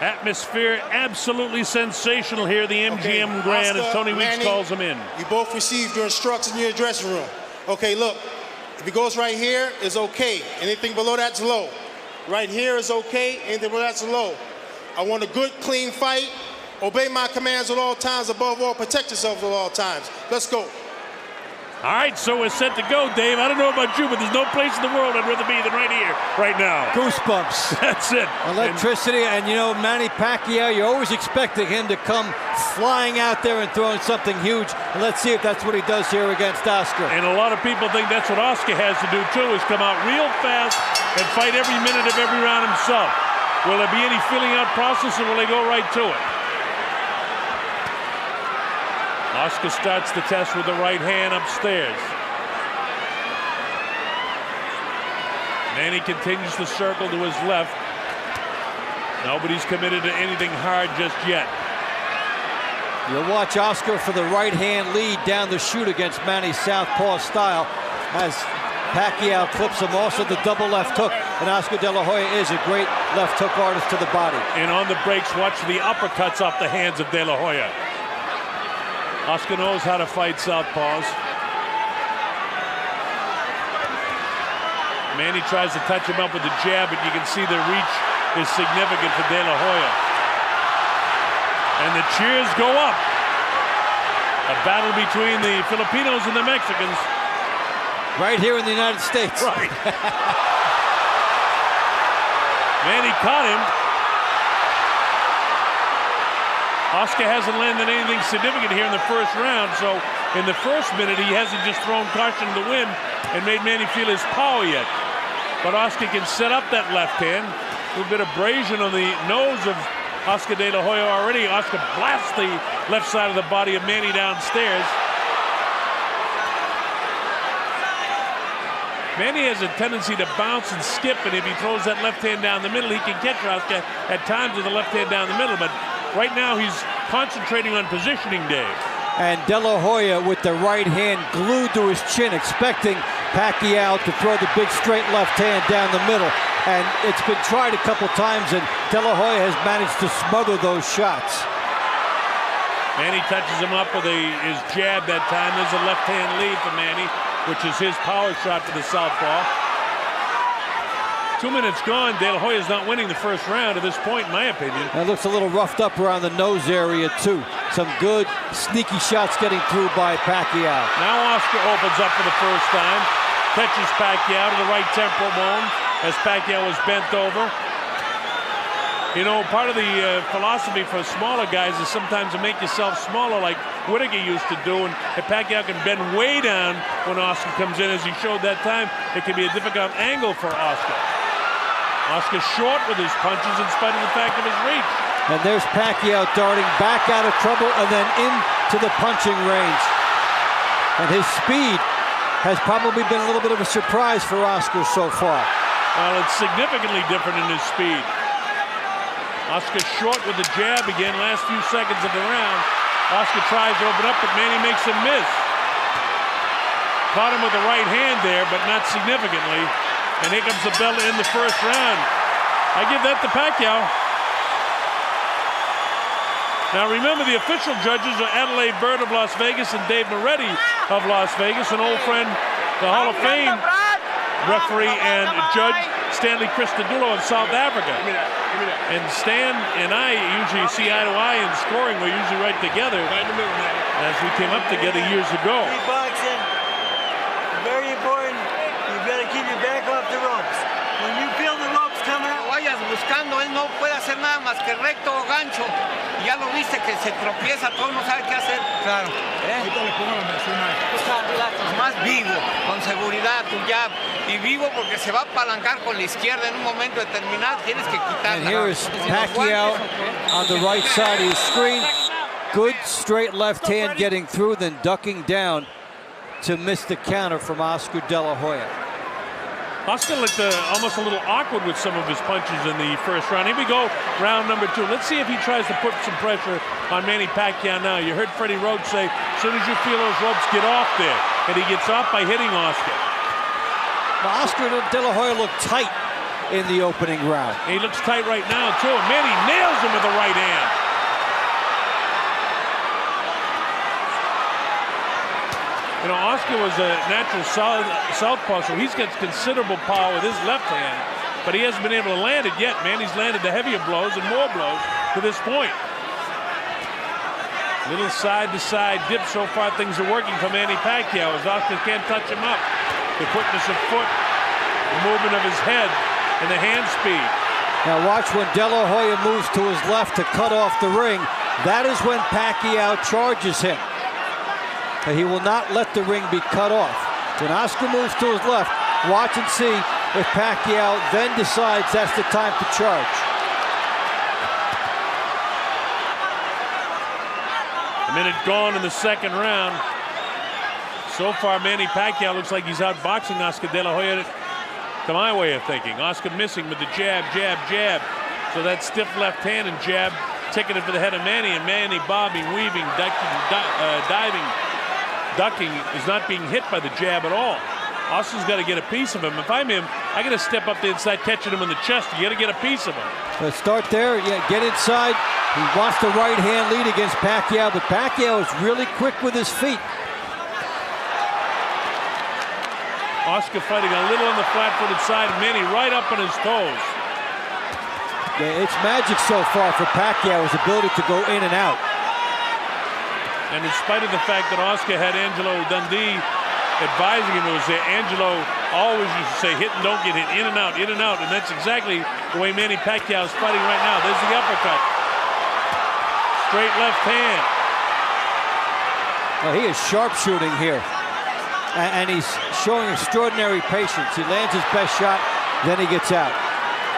Atmosphere absolutely sensational here, the MGM Grand, as Tony Weeks calls them in. You both received your instructions in your dressing room. Okay, look, if it goes right here, it's okay. Anything below that's low. Right here is okay, anything below that's low. I want a good, clean fight. Obey my commands at all times. Above all, protect yourself at all times. Let's go. All right, so we're set to go, Dave. I don't know about you, but there's no place in the world I'd rather be than right here, right now. Goosebumps. That's it. Electricity, and you know, Manny Pacquiao, you're always expecting him to come flying out there and throwing something huge. And let's see if that's what he does here against Oscar. And a lot of people think that's what Oscar has to do, too, is come out real fast and fight every minute of every round himself. Will there be any filling out process, or will they go right to it? Oscar starts the test with the right hand upstairs. Manny continues to circle to his left. Nobody's committed to anything hard just yet. You'll watch Oscar for the right hand lead down the chute against Manny's southpaw style as Pacquiao clips him. Also the double left hook, and Oscar De La Hoya is a great left hook artist to the body. And on the breaks, watch the uppercuts off the hands of De La Hoya. Oscar knows how to fight southpaws. Manny tries to touch him up with the jab, but you can see the reach is significant for De La Hoya. And the cheers go up. A battle between the Filipinos and the Mexicans. Right here in the United States. Right. Manny caught him. Oscar hasn't landed anything significant here in the first round, so in the first minute he hasn't just thrown caution to the wind and made Manny feel his power yet. But Oscar can set up that left hand. A little bit of abrasion on the nose of Oscar De La Hoya already. Oscar blasts the left side of the body of Manny downstairs. Manny has a tendency to bounce and skip, and if he throws that left hand down the middle, he can catch Oscar at times with the left hand down the middle. But right now, he's concentrating on positioning, Dave. And De La Hoya with the right hand glued to his chin, expecting Pacquiao to throw the big straight left hand down the middle. And it's been tried a couple times, and De La Hoya has managed to smother those shots. Manny touches him up with his jab that time. There's a left hand lead for Manny, which is his power shot for the southpaw. 2 minutes gone. De La Hoya's not winning the first round at this point, in my opinion. That looks a little roughed up around the nose area, too. Some good, sneaky shots getting through by Pacquiao. Now Oscar opens up for the first time. Catches Pacquiao to the right temporal bone as Pacquiao is bent over. You know, part of the philosophy for smaller guys is sometimes to make yourself smaller, like Whittaker used to do. And if Pacquiao can bend way down when Oscar comes in, as he showed that time, it can be a difficult angle for Oscar. Oscar short with his punches in spite of the fact of his reach. And there's Pacquiao darting back out of trouble and then into the punching range. And his speed has probably been a little bit of a surprise for Oscar so far. Well, it's significantly different in his speed. Oscar short with the jab again, last few seconds of the round. Oscar tries to open up, but Manny makes him miss. Caught him with the right hand there, but not significantly. And here comes the bell to end the first round. I give that to Pacquiao. Now remember, the official judges are Adelaide Bird of Las Vegas and Dave Moretti of Las Vegas, an old friend, the Hall of Fame referee and judge Stanley Christodoulou of South Africa. And Stan and I usually see eye to eye in scoring. We're usually right together as we came up together years ago. Boxing, very important. You got to keep your back off the ropes. When you feel the ropes coming out, vayas buscando, él no puede hacer nada más que recto o gancho. Ya lo viste que se tropieza, todo no sabe qué hacer. Claro. Ahorita le pongo la medicina. Más vivo, con seguridad, tu jab. Y vivo porque se va a apalancar con la izquierda en un momento determinado. Tienes que quitarla. And here is Pacquiao on the right side of his screen. Good straight left hand getting through, then ducking down to miss the counter from Oscar De La Hoya. Oscar looked almost a little awkward with some of his punches in the first round. Here we go, round number 2. Let's see if he tries to put some pressure on Manny Pacquiao now. You heard Freddie Roach say, as soon as you feel those ropes, get off there. And he gets off by hitting Oscar. Now, Oscar De La Hoya looked tight in the opening round. He looks tight right now, too. And Manny nails him with the right hand. You know, Oscar was a natural southpaw, so he's got considerable power with his left hand, but he hasn't been able to land it yet. Manny's landed the heavier blows and more blows to this point. Little side-to-side dip. So far, things are working for Manny Pacquiao as Oscar can't touch him up. The quickness of foot, the movement of his head, and the hand speed. Now watch when De La Hoya moves to his left to cut off the ring. That is when Pacquiao charges him. But he will not let the ring be cut off. When Oscar moves to his left, watch and see if Pacquiao then decides that's the time to charge. A minute gone in the second round. So far, Manny Pacquiao looks like he's outboxing Oscar De La Hoya, to my way of thinking. Oscar missing with the jab, jab, jab. So that stiff left hand and jab ticketed for the head of Manny, and Manny bobbing, weaving, ducking, diving, ducking, is not being hit by the jab at all. Oscar's got to get a piece of him. If I'm him, I got to step up there and start catching him in the chest. You got to get a piece of him. Let's start there. Yeah, get inside. He wants the right hand lead against Pacquiao, but Pacquiao is really quick with his feet. Oscar fighting a little on the flat-footed side. Manny right up on his toes. Yeah, it's magic so far for Pacquiao, his ability to go in and out. And in spite of the fact that Oscar had Angelo Dundee advising him, it was Angelo always used to say, hit and don't get hit, in and out, in and out. And that's exactly the way Manny Pacquiao is fighting right now. There's the uppercut. Straight left hand. Well, he is sharpshooting here. And he's showing extraordinary patience. He lands his best shot, then he gets out.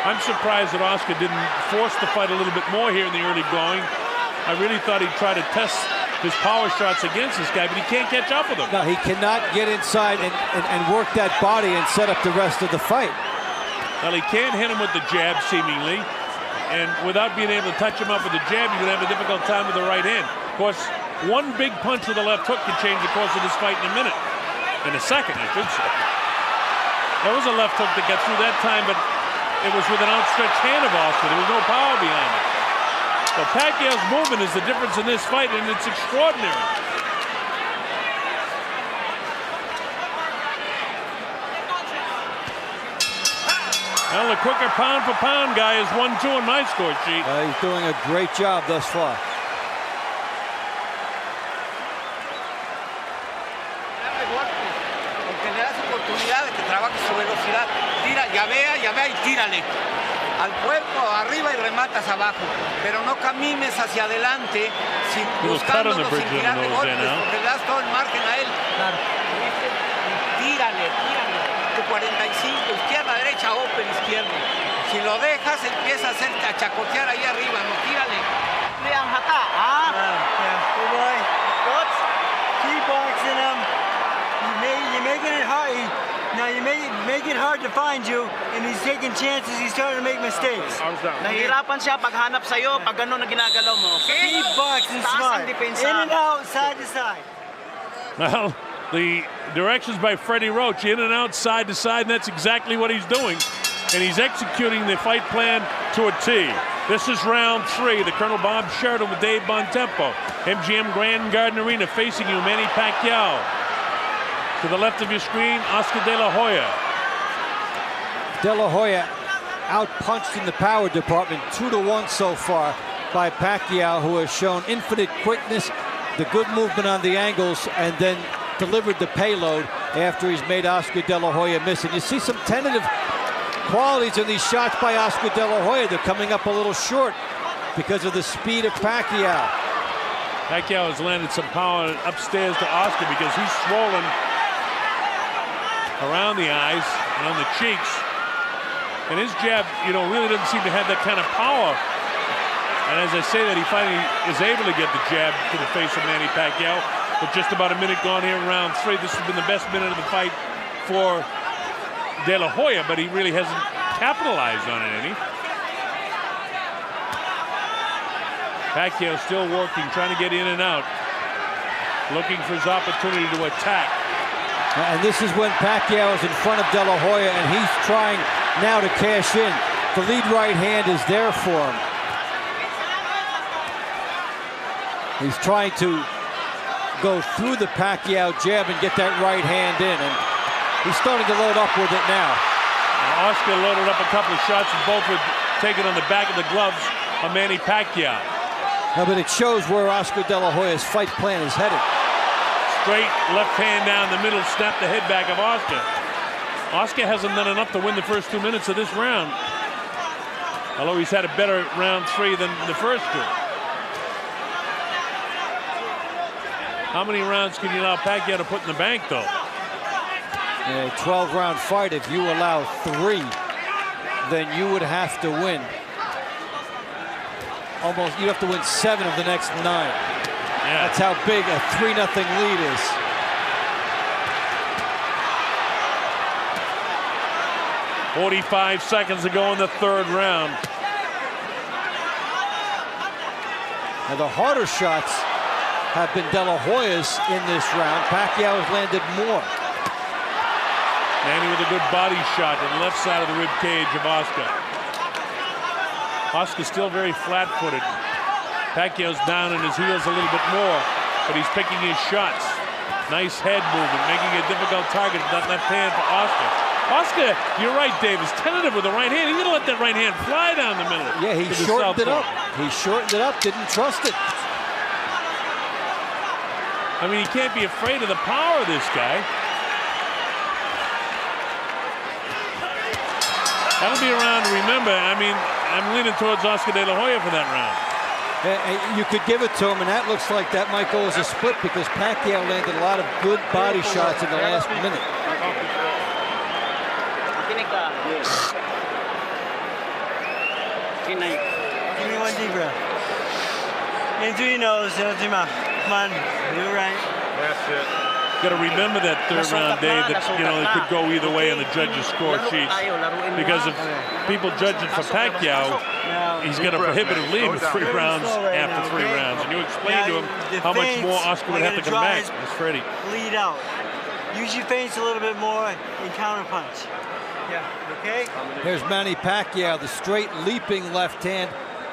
I'm surprised that Oscar didn't force the fight a little bit more here in the early going. I really thought he'd try to test his power shots against this guy, but he can't catch up with him. No, he cannot get inside and work that body and set up the rest of the fight. Well, he can't hit him with the jab, seemingly. And without being able to touch him up with the jab, you're going to have a difficult time with the right hand. Of course, one big punch with the left hook can change the course of this fight in a minute. In a second, I should say. There was a left hook that got through that time, but it was with an outstretched hand of Oscar. There was no power behind it. So Pacquiao's movement is the difference in this fight, and it's extraordinary. Well, the quicker pound-for-pound guy is 1-2 on my score sheet. He's doing a great job thus far. De que trabaje su velocidad, tira, llavea y tírale al cuerpo arriba y rematas abajo, pero no camines hacia adelante buscándolo sin tirarle golpes, porque le das todo el margen a él. Claro. Tírale, tu 45, izquierda, derecha, open, izquierda. Si lo dejas, empieza a chacotear ahí arriba, no, tírale. Good boy. Coach, keep boxing him. You're making it hard. Now you make it hard to find you, and he's taking chances. He's starting to make mistakes. Nahihirapan siya paghanap sa'yo pag gano'n na ginagalaw mo. Keep boxing smart. In and out, side to side. Well, the directions by Freddie Roach, in and out, side to side, and that's exactly what he's doing. And he's executing the fight plan to a T. This is round 3. The Colonel Bob Sheridan with Dave Bontempo. MGM Grand Garden Arena facing you, Manny Pacquiao. To the left of your screen, Oscar De La Hoya. De La Hoya outpunched in the power department 2-1 so far by Pacquiao, who has shown infinite quickness, the good movement on the angles, and then delivered the payload after he's made Oscar De La Hoya miss. And you see some tentative qualities in these shots by Oscar De La Hoya. They're coming up a little short because of the speed of Pacquiao. Pacquiao has landed some power upstairs to Oscar because he's swollen around the eyes and on the cheeks. And his jab, you know, really doesn't seem to have that kind of power. And as I say that, he finally is able to get the jab to the face of Manny Pacquiao. With just about a minute gone here in round 3, this has been the best minute of the fight for De La Hoya, but he really hasn't capitalized on it any. Pacquiao still working, trying to get in and out, looking for his opportunity to attack. And this is when Pacquiao is in front of De La Hoya, and he's trying now to cash in. The lead right hand is there for him. He's trying to go through the Pacquiao jab and get that right hand in, and he's starting to load up with it now. Oscar loaded up a couple of shots, and both were taken on the back of the gloves of Manny Pacquiao. No, but it shows where Oscar De La Hoya's fight plan is headed. Straight left hand down the middle, snap the head back of Oscar. Oscar hasn't done enough to win the first 2 minutes of this round, although he's had a better round 3 than the first 2. How many rounds can you allow Pacquiao to put in the bank, though? A 12-round fight, if you allow 3, then you would have to win. Almost, you'd have to win 7 of the next 9. Yeah. That's how big a 3-0 lead is. .45 seconds to go in the 3rd round. Now the harder shots have been De La Hoya's in this round. Pacquiao has landed more. Manny with a good body shot on the left side of the rib cage of Oscar. Oscar's still very flat-footed. Pacquiao's down in his heels a little bit more, but he's picking his shots. Nice head movement, making a difficult target with that left hand for Oscar. Oscar, you're right, Dave, is tentative with the right hand. He's gonna let that right hand fly down the middle. Yeah, he shortened it up. He shortened it up, didn't trust it. I mean, he can't be afraid of the power of this guy. That'll be a round to remember. I mean, I'm leaning towards Oscar De La Hoya for that round. You could give it to him, and that looks like that might go as a split because Pacquiao landed a lot of good body shots in the last minute. Give me one deep breath. In through your nose, out through your mouth. Come on, do it right. That's it. Got to remember that 3rd round, Dave, that, you know, it could go either way on the judges' score sheets. Because if people judge it for Pacquiao, he's got a prohibitive lead with 3 rounds after 3 rounds. And you explained to him how much more Oscar would have to come back. It's Freddie. Lead out. Use your feints a little bit more and counter punch. Yeah, okay? Here's Manny Pacquiao, the straight leaping left hand.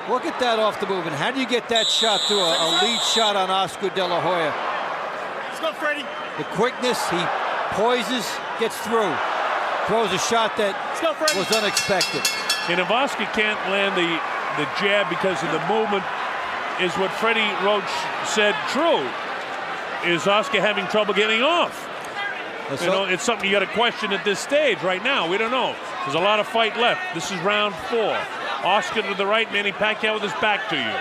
Look at that off the move. And how do you get that shot through a lead shot on Oscar De La Hoya? Let's go, Freddie. The quickness, he poises, gets through. Throws a shot that was unexpected. And if Oscar can't land the jab because of the movement, is what Freddie Roach said true? Is Oscar having trouble getting off? You know, it's something you got to question at this stage right now. We don't know. There's a lot of fight left. This is round 4. Oscar to the right, Manny Pacquiao with his back to you.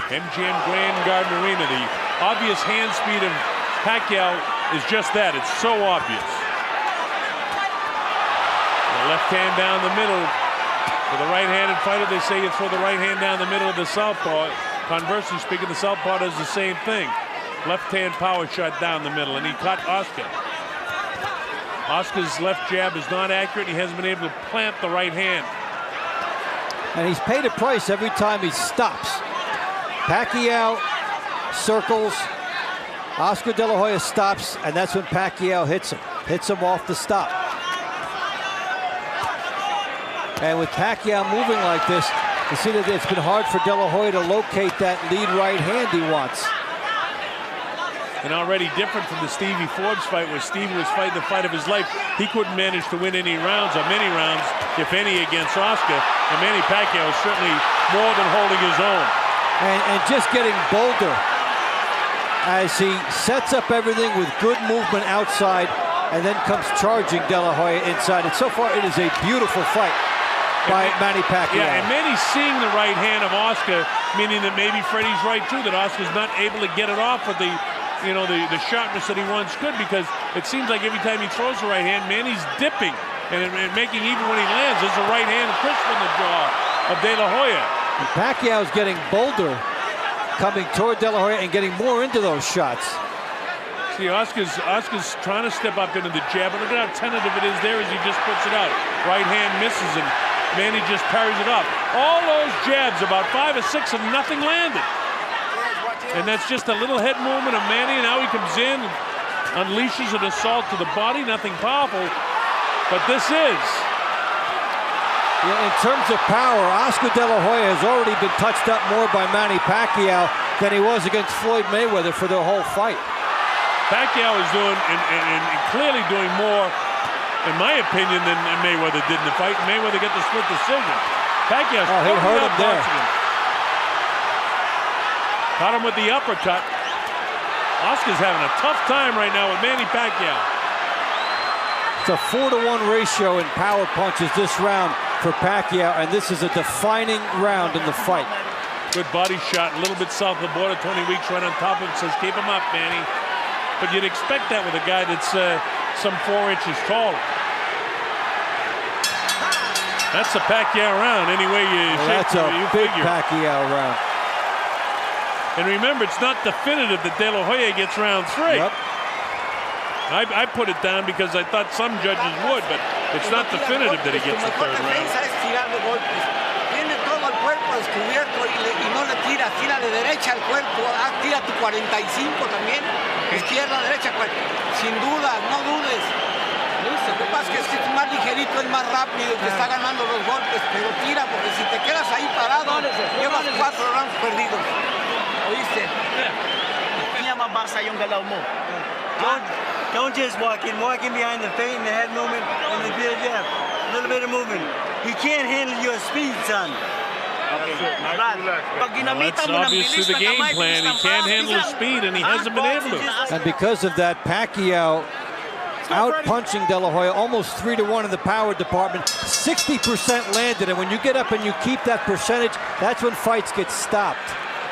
MGM Grand Garden Arena. The obvious hand speed of Pacquiao is just that. It's so obvious. The left hand down the middle. For the right-handed fighter, they say you throw the right hand down the middle of the southpaw. Conversely speaking, the southpaw does the same thing. Left-hand power shot down the middle, and he caught Oscar. Oscar's left jab is not accurate. He hasn't been able to plant the right hand. And he's paid a price every time he stops. Pacquiao circles. Oscar De La Hoya stops, and that's when Pacquiao hits him. Hits him off the stop. And with Pacquiao moving like this, you see that it's been hard for De La Hoya to locate that lead right hand he wants. And already different from the Stevie Forbes fight, where Stevie was fighting the fight of his life. He couldn't manage to win any rounds, or many rounds, if any, against Oscar. And Manny Pacquiao is certainly more than holding his own. And just getting bolder as he sets up everything with good movement outside and then comes charging De La Hoya inside. And so far, it is a beautiful fight by Manny Pacquiao. Yeah, and Manny's seeing the right hand of Oscar, meaning that maybe Freddie's right, too, that Oscar's not able to get it off with the sharpness that he once could, because it seems like every time he throws the right hand, Manny's dipping and making, even when he lands, there's a right hand crisp in the jaw of De La Hoya. And Pacquiao's getting bolder, coming toward De La Hoya and getting more into those shots. See, Oscar's trying to step up into the jab, but look at how tentative it is there as he just puts it out. Right hand misses, and Manny just parries it up. All those jabs, about 5 or 6 of nothing landed. And that's just a little head movement of Manny, and now he comes in and unleashes an assault to the body, nothing powerful. But this is Yeah, in terms of power, Oscar De La Hoya has already been touched up more by Manny Pacquiao than he was against Floyd Mayweather for their whole fight. Pacquiao is doing and clearly doing more, in my opinion, than Mayweather did in the fight. Mayweather got the split decision. Pacquiao's he hurt him there. Caught him with the uppercut. Oscar's having a tough time right now with Manny Pacquiao. It's a 4-to-1 ratio in power punches this round for Pacquiao, and this is a defining round in the fight. Good body shot, a little bit south of the border. Tony Weeks right on top of him, says, keep him up, Manny. But you'd expect that with a guy that's some 4 inches taller. That's a Pacquiao round, anyway you That's a big figure. Pacquiao round. And remember, it's not definitive that De La Hoya gets round 3. Yep. I put it down because I thought some judges would, but it's not definitive that he gets the 3rd round. Tiene todo el cuerpo descubierto y no le tira, tírale derecha al cuerpo, tira tu 45 también, izquierda, derecha, sin duda, no dudes. Lo que pasa es que es más ligerito, es más rápido, que está ganando los golpes, pero tira, porque si te quedas ahí parado, llevas 4 rounds perdidos. ¿Oíste? Llama Barça yung galaw mo. Don't just walk in behind the feint and the head movement and the big jab. A little bit of movement. He can't handle your speed, son. Pag ginamitan That's mo ng obviously bilis the na game kamay, plan. bilis He ng can't braso, handle his bilis speed, and he hasn't been able to. And because of that, Pacquiao out-punching De La Hoya almost 3-to-1 in the power department. 60% landed, and when you get up and you keep that percentage, that's when fights get stopped.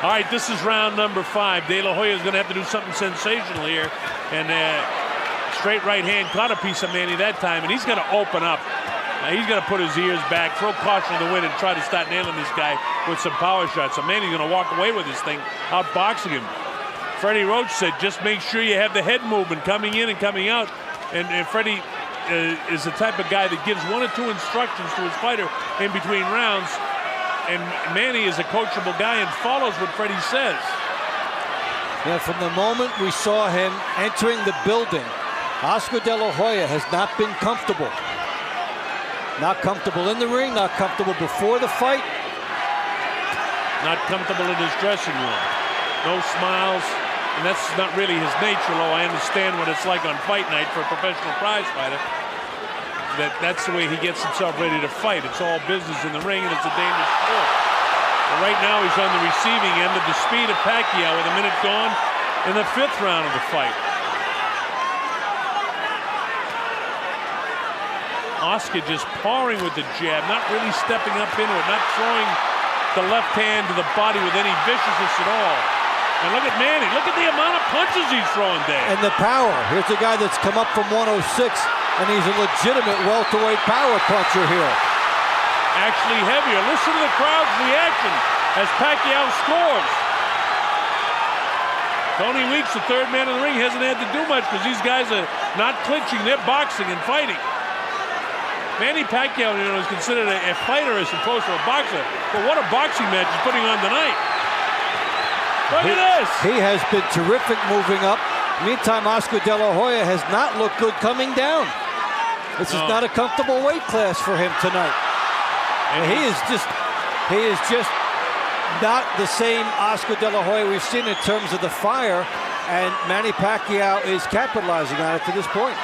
All right, this is round number 5. De La Hoya is going to have to do something sensational here. And straight right hand caught a piece of Manny that time, and he's going to open up. He's going to put his ears back, throw caution to the wind, and try to start nailing this guy with some power shots. So Manny's going to walk away with this thing, outboxing him. Freddie Roach said, just make sure you have the head movement coming in and coming out. And Freddie is the type of guy that gives 1 or 2 instructions to his fighter in between rounds. And Manny is a coachable guy and follows what Freddie says. Yeah, from the moment we saw him entering the building, Oscar De La Hoya has not been comfortable. Not comfortable in the ring, not comfortable before the fight. Not comfortable in his dressing room. No smiles. And that's not really his nature, though. I understand what it's like on fight night for a professional prize fighter. That's the way he gets himself ready to fight. It's all business in the ring, and it's a dangerous sport. But right now, he's on the receiving end of the speed of Pacquiao with a minute gone in the 5th round of the fight. Oscar just pawing with the jab, not really stepping up into it, not throwing the left hand to the body with any viciousness at all. And look at Manny. Look at the amount of punches he's throwing there. And the power. Here's a guy that's come up from 106, and he's a legitimate welterweight power puncher here. Actually heavier. Listen to the crowd's reaction as Pacquiao scores. Tony Weeks, the 3rd man in the ring, hasn't had to do much because these guys are not clinching. They're boxing and fighting. Manny Pacquiao, is considered a fighter as opposed to a boxer. But what a boxing match he's putting on tonight. Look at this. He has been terrific moving up. Meantime, Oscar De La Hoya has not looked good coming down. This is not a comfortable weight class for him tonight. And he is just not the same Oscar De La Hoya we've seen in terms of the fire, and Manny Pacquiao is capitalizing on it to this point.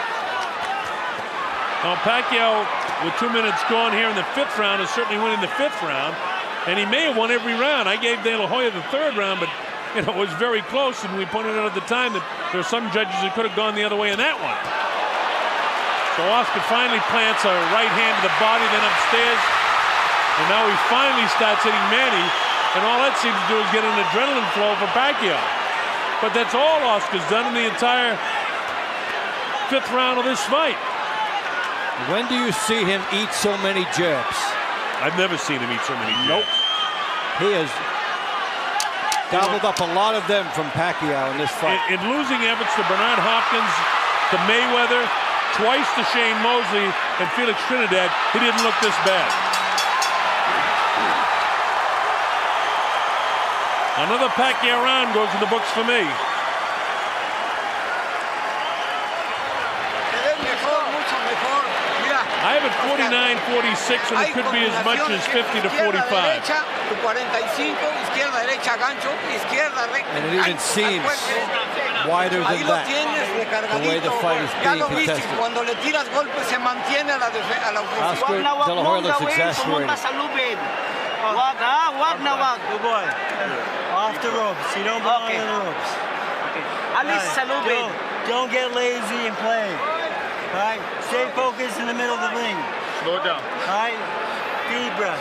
Well, Pacquiao, with 2 minutes gone here in the 5th round, is certainly winning the 5th round, and he may have won every round. I gave De La Hoya the 3rd round, but it was very close, and we pointed out at the time that there are some judges who could have gone the other way in that one. So Oscar finally plants a right hand to the body, then upstairs, and now he finally starts hitting Manny, and all that seems to do is get an adrenaline flow for Pacquiao. But that's all Oscar's done in the entire 5th round of this fight. When do you see him eat so many jabs? I've never seen him eat so many jabs. Nope. He has gobbled up a lot of them from Pacquiao in this fight. In losing efforts to Bernard Hopkins, to Mayweather, twice to Shane Mosley, and Felix Trinidad, he didn't look this bad. Another Pacquiao round goes in the books for me. Mucho mejor. Mira, I have it 49-46, and it could be as much as 50-45. Derecha, tu 45, izquierda, derecha, gancho, izquierda, recta. And it even seems wider than that, the way the fight is being contested. Cuando le tiras golpes se mantiene a la ofensiva. Oscar De La Hoya looks exasperated. Wag, ha? Wag na wag. Good boy. Off the ropes. You don't belong on the ropes. Alis sa lubid. Don't get lazy and play. All right? Stay focused in the middle of the ring. Slow down. All right? Deep breath.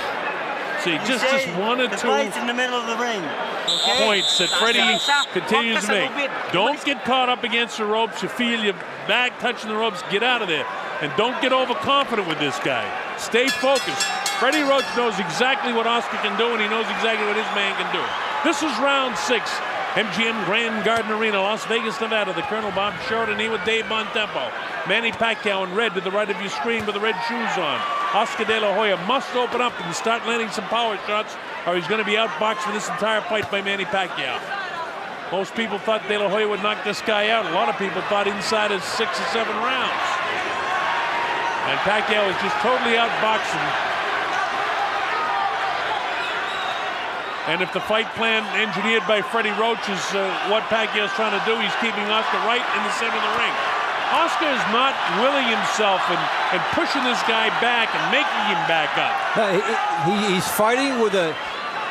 See, just one or the two fight's in the middle of the ring. Okay? points that Freddie continues to make. Don't get caught up against the ropes. You feel your back touching the ropes, get out of there. And don't get overconfident with this guy. Stay focused. Freddie Roach knows exactly what Oscar can do, and he knows exactly what his man can do. This is round 6. MGM Grand Garden Arena, Las Vegas, Nevada. The Colonel Bob Sheridan here with Dave Bontempo. Manny Pacquiao in red to the right of your screen with the red shoes on. Oscar De La Hoya must open up and start landing some power shots, or he's going to be outboxed for this entire fight by Manny Pacquiao. Most people thought De La Hoya would knock this guy out. A lot of people thought inside of 6 or 7 rounds. And Pacquiao is just totally outboxing. And if the fight plan engineered by Freddie Roach is what Pacquiao's trying to do, he's keeping Oscar right in the center of the ring. Oscar is not willing himself and pushing this guy back and making him back up. He's fighting with a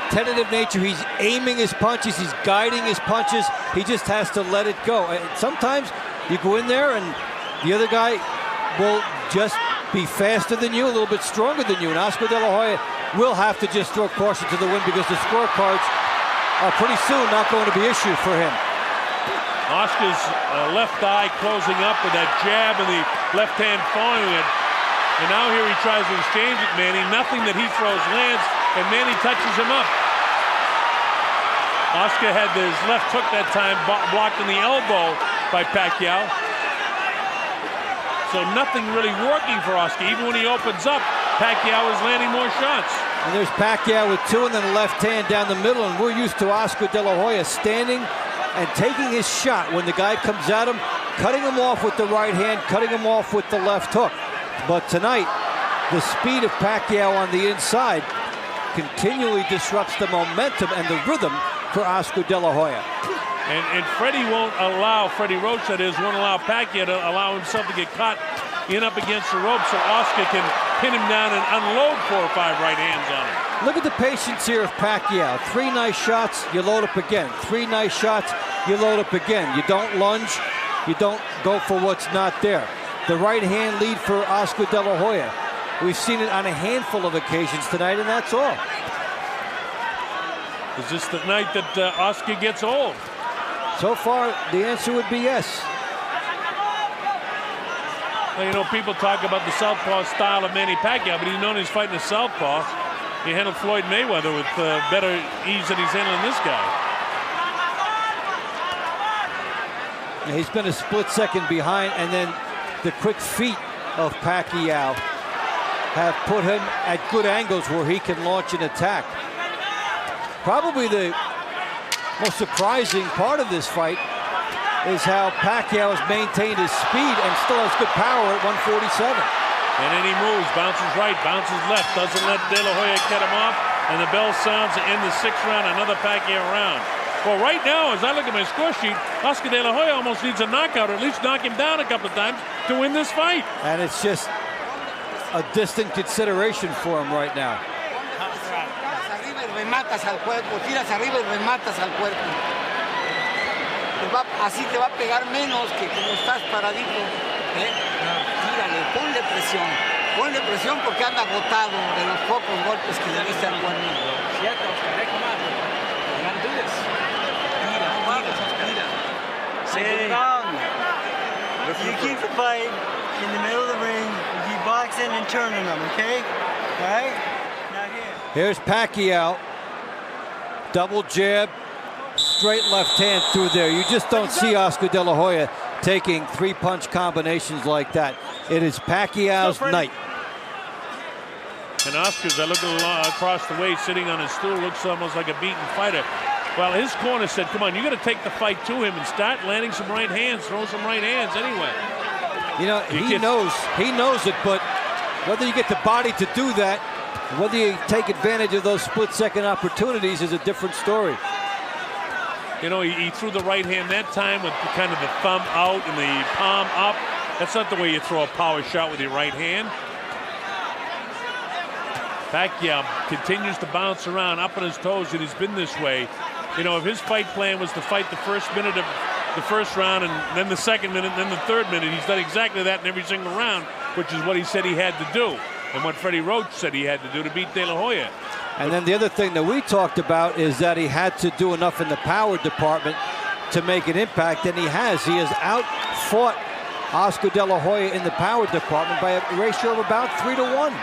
tentative nature. He's aiming his punches. He's guiding his punches. He just has to let it go. Sometimes you go in there and the other guy will just be faster than you, a little bit stronger than you. And Oscar De La Hoya will have to just throw caution to the wind because the scorecards are pretty soon not going to be issued for him. Oscar's left eye closing up with that jab and the left hand following it. And now here he tries to exchange it, Manny. Nothing that he throws lands, and Manny touches him up. Oscar had his left hook that time blocked in the elbow by Pacquiao. So nothing really working for Oscar. Even when he opens up, Pacquiao is landing more shots. And there's Pacquiao with 2 and then a left hand down the middle, and we're used to Oscar De La Hoya standing and taking his shot when the guy comes at him, cutting him off with the right hand, cutting him off with the left hook. But tonight, the speed of Pacquiao on the inside continually disrupts the momentum and the rhythm for Oscar De La Hoya. And Freddie won't allow, Freddie Roach that is, won't allow Pacquiao to allow himself to get caught in up against the rope so Oscar can pin him down and unload 4 or 5 right hands on him. Look at the patience here of Pacquiao. 3 nice shots, you load up again. 3 nice shots, you load up again. You don't lunge, you don't go for what's not there. The right hand lead for Oscar De La Hoya. We've seen it on a handful of occasions tonight, and that's all. Is this the night that Oscar gets old? So far, the answer would be yes. Well, you know, people talk about the southpaw style of Manny Pacquiao, but he's known he's fighting a southpaw. He handled Floyd Mayweather with better ease than he's handling this guy. Yeah, he's been a split second behind, and then the quick feet of Pacquiao have put him at good angles where he can launch an attack. Probably the most surprising part of this fight is how Pacquiao has maintained his speed and still has good power at 147. And then he moves, bounces right, bounces left, doesn't let De La Hoya get him off, and the bell sounds in the 6th round, another Pacquiao round. Well, right now, as I look at my score sheet, Oscar De La Hoya almost needs a knockout, or at least knock him down a couple of times to win this fight. And it's just a distant consideration for him right now. Rematas al cuerpo, tiras arriba y rematas al cuerpo. Así te va a pegar menos que como estás paradito. Tírale, ponle presión porque anda agotado de los pocos golpes que le diste al cuerpo. Cierto, Oscar, come on. You gotta do this. Tira. Sit down. You keep the fight in the middle of the ring. You keep boxing and turning them, okay? All right? Now here. Here's Pacquiao. Double jab, straight left hand through there. You just don't see Oscar De La Hoya taking 3-punch combinations like that. It is Pacquiao's night. And Oscar's, I look across the way, sitting on his stool, looks almost like a beaten fighter. Well, his corner said, come on, you got to take the fight to him and start landing some right hands, throw some right hands anyway. You know, he knows it, but Whether you get the body to do that, whether you take advantage of those split-second opportunities is a different story. You know, he threw the right hand that time with kind of the thumb out and the palm up. That's not the way you throw a power shot with your right hand. Pacquiao continues to bounce around up on his toes, and he's been this way. You know, if his fight plan was to fight the first minute of the first round and then the second minute and then the third minute, he's done exactly that in every single round, which is what he said he had to do and what Freddie Roach said he had to do to beat De La Hoya. And then the other thing that we talked about is that he had to do enough in the power department to make an impact, and he has. He has outfought Oscar De La Hoya in the power department by a ratio of about 3-1.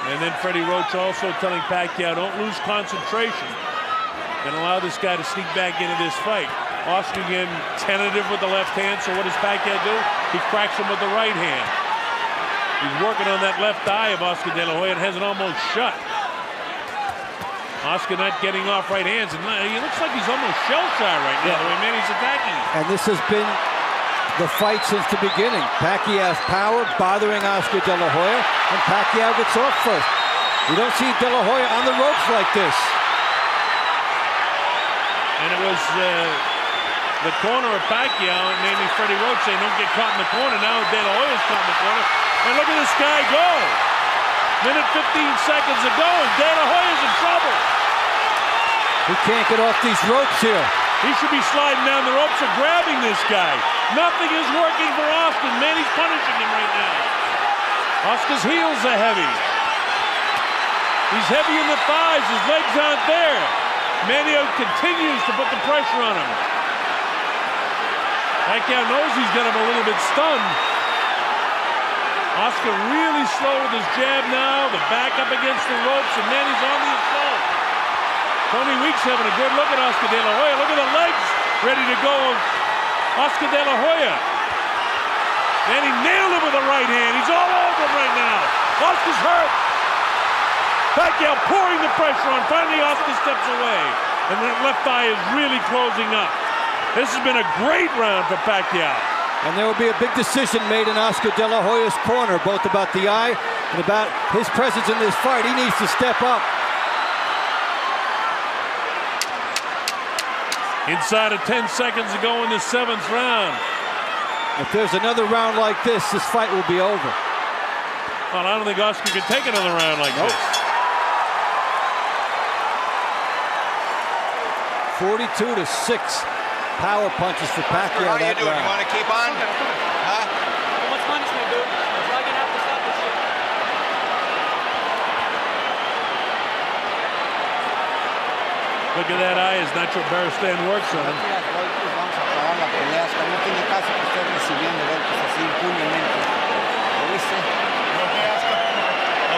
And then Freddie Roach also telling Pacquiao, don't lose concentration and allow this guy to sneak back into this fight. Oscar again tentative with the left hand, so what does Pacquiao do? He cracks him with the right hand. He's working on that left eye of Oscar De La Hoya and has it almost shut. Oscar not getting off right hands, and he looks like he's almost shell-shy right now, the way Manny's attacking him. And this has been the fight since the beginning. Pacquiao's power bothering Oscar De La Hoya, and Pacquiao gets off first. You don't see De La Hoya on the ropes like this. And it was the corner of Pacquiao, namely Freddie Roach, saying don't get caught in the corner. Now De La Hoya's caught in the corner. And look at this guy go. Minute 15 seconds ago, and De La Hoya's in trouble. He can't get off these ropes here. He should be sliding down the ropes or grabbing this guy. Nothing is working for Austin. Manny's punishing him right now. Oscar's heels are heavy. He's heavy in the thighs. His legs aren't there. Manny continues to put the pressure on him. Pacquiao knows he's got him a little bit stunned. Oscar really slow with his jab now. The back up against the ropes, and Manny's on the assault. Tony Weeks having a good look at Oscar De La Hoya. Look at the legs ready to go of Oscar De La Hoya. Manny nailed him with the right hand. He's all over him right now. Oscar's hurt. Pacquiao pouring the pressure on. Finally, Oscar steps away. And that left eye is really closing up. This has been a great round for Pacquiao. And there will be a big decision made in Oscar De La Hoya's corner, both about the eye and about his presence in this fight. He needs to step up. Inside of 10 seconds to go in the 7th round. If there's another round like this fight will be over. Well, I don't think Oscar can take another round like this. 42-6 power punches for Pacquiao that round. You want to keep on? Huh? Too much punishment, dude. That's why you're gonna have to stop this shit. Look at that eye as Nacho Barristan works on him.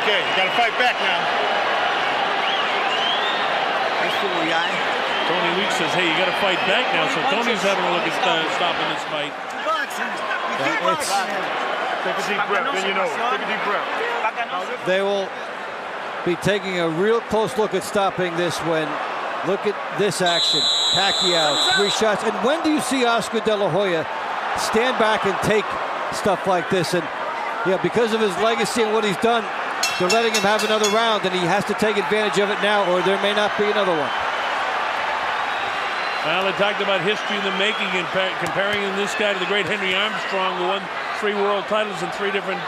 Okay, you gotta fight back now. Tony Weeks says, hey, you got to fight back now. So Tony's having a look at stopping this fight. Take a deep breath, then you know. Take a deep breath. They will be taking a real close look at stopping this when, look at this action. Pacquiao, 3 shots. And when do you see Oscar De La Hoya stand back and take stuff like this? And yeah, because of his legacy and what he's done, they're letting him have another round, and he has to take advantage of it now, or there may not be another one. Well, they talked about history in the making and comparing this guy to the great Henry Armstrong, who won 3 world titles in 3 different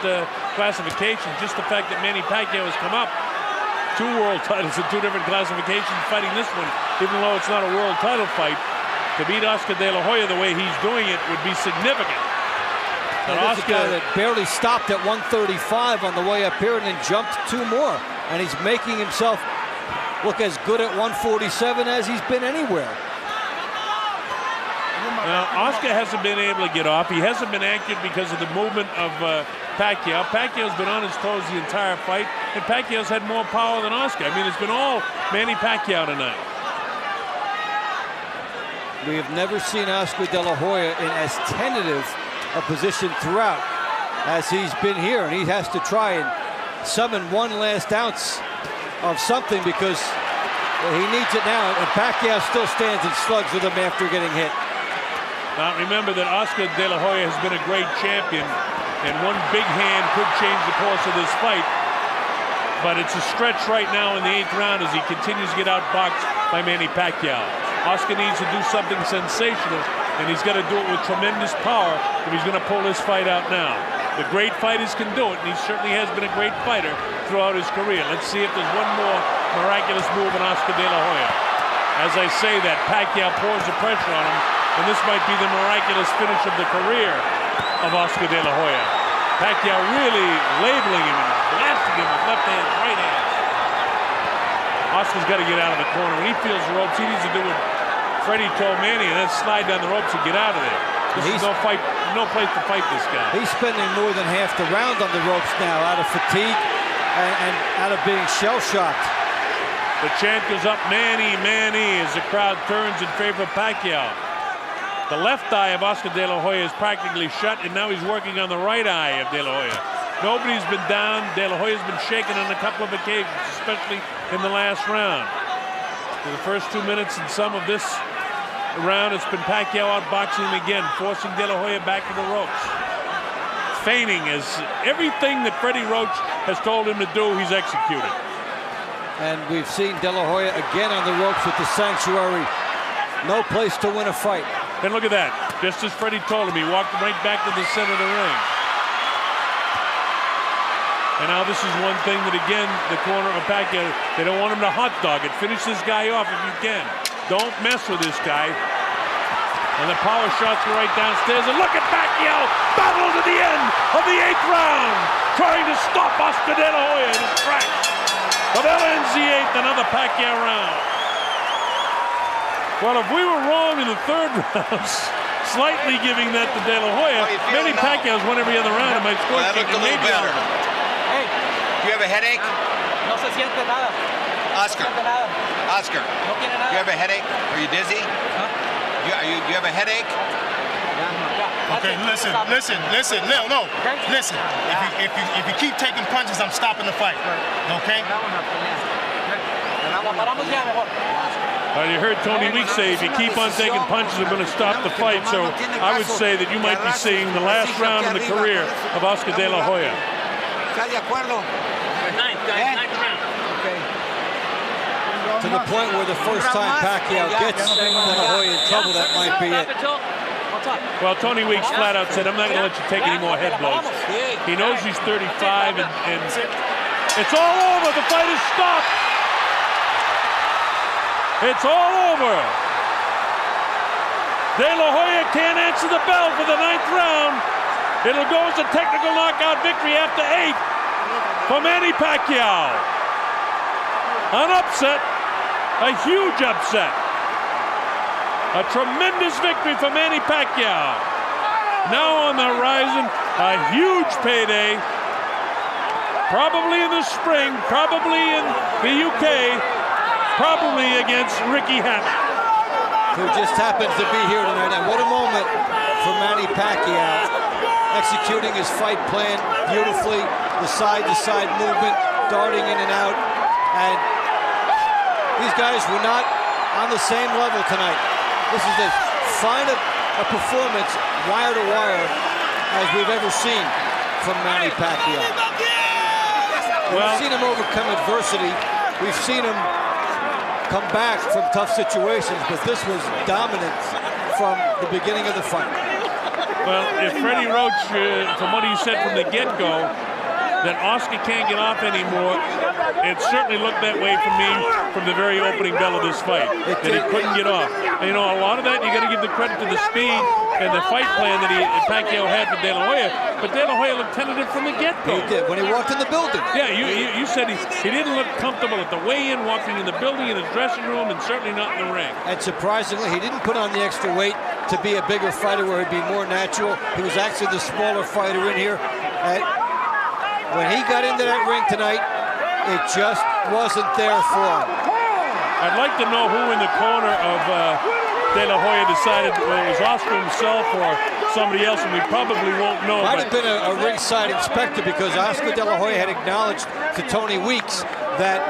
classifications. Just the fact that Manny Pacquiao has come up 2 world titles in 2 different classifications, fighting this one, even though it's not a world title fight, to beat Oscar De La Hoya the way he's doing it would be significant. But Oscar, a guy that barely stopped at 135 on the way up here and then jumped 2 more. And he's making himself look as good at 147 as he's been anywhere. Now, Oscar hasn't been able to get off. He hasn't been accurate because of the movement of Pacquiao. Pacquiao's been on his toes the entire fight, and Pacquiao's had more power than Oscar. I mean, it's been all Manny Pacquiao tonight. We have never seen Oscar De La Hoya in as tentative a position throughout as he's been here, and he has to try and summon one last ounce of something because he needs it now, and Pacquiao still stands and slugs with him after getting hit. Now remember that Oscar De La Hoya has been a great champion, and one big hand could change the course of this fight. But it's a stretch right now in the 8th round as he continues to get outboxed by Manny Pacquiao. Oscar needs to do something sensational, and he's got to do it with tremendous power if he's going to pull this fight out now. The great fighters can do it, and he certainly has been a great fighter throughout his career. Let's see if there's one more miraculous move in Oscar De La Hoya. As I say that, Pacquiao pours the pressure on him, and this might be the miraculous finish of the career of Oscar De La Hoya. Pacquiao really labeling him and blasting him with left hand, right hand. Oscar's got to get out of the corner. When he feels the ropes, he needs to do what Freddie told Manny, and then slide down the ropes and get out of there. This is no place to fight this guy. He's spending more than half the round on the ropes now out of fatigue and out of being shell-shocked. The chant goes up, Manny, Manny, as the crowd turns in favor of Pacquiao. The left eye of Oscar De La Hoya is practically shut, and now he's working on the right eye of De La Hoya. Nobody's been down. De La Hoya's been shaken on a couple of occasions, especially in the last round. For the first 2 minutes and some of this round, it's been Pacquiao outboxing him again, forcing De La Hoya back to the ropes. Feigning as everything that Freddie Roach has told him to do, he's executed. And we've seen De La Hoya again on the ropes with the sanctuary. No place to win a fight. And look at that. Just as Freddie told him, he walked right back to the center of the ring. And now this is one thing that, again, the corner of Pacquiao, they don't want him to hot dog it. Finish this guy off if you can. Don't mess with this guy. And the power shots go right downstairs. And look at Pacquiao, battle to the end of the 8th round, trying to stop Oscar De La Hoya in his tracks. But that ends the 8th, another Pacquiao round. Well, if we were wrong in the 3rd round, slightly giving that to De La Hoya, Manny Pacquiao's won every other round in my score sheet. Looked a little better. Hey, Do you have a headache? no se siente nada. Oscar. No siente nada. Oscar. No tiene Do nada. you have a headache? Are you dizzy? Huh? Do you have a headache? Okay, listen. No. Listen. If you keep taking punches, I'm stopping the fight. Okay? Well, you heard Tony Weeks say, if you keep on taking punches, I'm going to stop the fight. So I would say that you might be seeing the last round in the career of Oscar De La Hoya. ¿Está de acuerdo? Ninth round. To the point where the first time Pacquiao gets De La Hoya in trouble, that might be it. Well, Tony Weeks flat out said, I'm not going to let you take any more head blows. He knows he's 35, and it's all over. The fight is stopped. It's all over. De La Hoya can't answer the bell for the 9th round. It'll go as a technical knockout victory after 8 for Manny Pacquiao. An upset, a huge upset. A tremendous victory for Manny Pacquiao. Now on the horizon, a huge payday. Probably in the spring, probably in the UK, probably against Ricky Hatton, Who just happens to be here tonight. And what a moment for Manny Pacquiao, executing his fight plan beautifully, the side-to-side movement, darting in and out. And these guys were not on the same level tonight. This is as fine a performance, wire to wire, as we've ever seen from Manny Pacquiao. We've seen him overcome adversity. We've seen him come back from tough situations, but this was dominance from the beginning of the fight. Well, if Freddie Roach, from what he said from the get-go, that Oscar can't get off anymore, it certainly looked that way for me from the very opening bell of this fight, that he couldn't get off. And, you know, a lot of that, you got to give the credit to the speed and the fight plan that Pacquiao had for De La Hoya, but De La Hoya looked tentative from the get-go. He did, when he walked in the building. Yeah, you said he didn't look comfortable at the weigh-in, walking in the building, in his dressing room, and certainly not in the ring. And surprisingly, he didn't put on the extra weight to be a bigger fighter where he'd be more natural. He was actually the smaller fighter in here. And when he got into that ring tonight, it just wasn't there for him. I'd like to know who in the corner of De La Hoya decided whether it was Oscar himself or somebody else, and we probably won't know. Might have been a ringside inspector, because Oscar De La Hoya had acknowledged to Tony Weeks that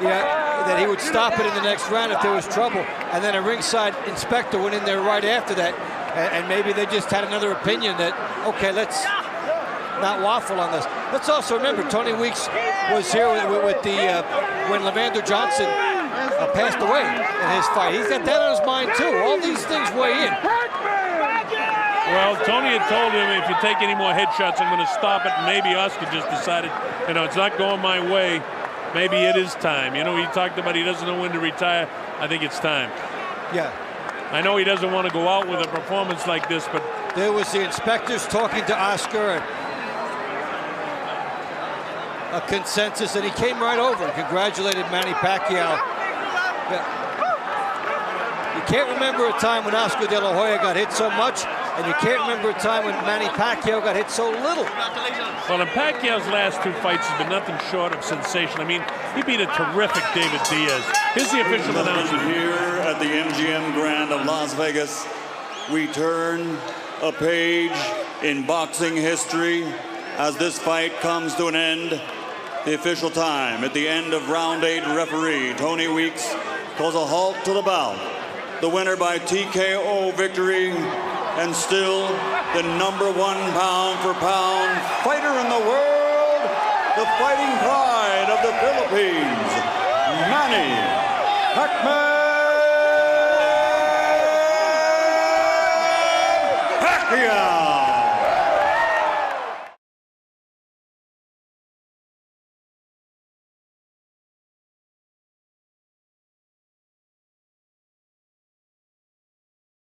that he would stop it in the next round if there was trouble, and then a ringside inspector went in there right after that, and maybe they just had another opinion that, okay, let's not waffle on this. Let's also remember Tony Weeks was here with the when Levander Johnson passed away in his fight. He's got that on his mind too. All these things weigh in. Well, Tony had told him, if you take any more headshots, I'm going to stop it. And maybe Oscar just decided, you know, it's not going my way. Maybe it is time. You know, he talked about he doesn't know when to retire. I think it's time. Yeah. I know he doesn't want to go out with a performance like this, but there was the inspectors talking to Oscar. A consensus, and he came right over and congratulated Manny Pacquiao. Yeah. You can't remember a time when Oscar De La Hoya got hit so much, and you can't remember a time when Manny Pacquiao got hit so little. Well, in Pacquiao's last two fights has been nothing short of sensation. I mean, he beat a terrific David Diaz. Here's the official announcement. Here at the MGM Grand of Las Vegas, we turn a page in boxing history as this fight comes to an end. The official time at the end of round 8, referee Tony Weeks calls a halt to the bout. The winner by TKO victory, and still the #1 pound-for-pound fighter in the world, the fighting pride of the Philippines, Manny Pacquiao.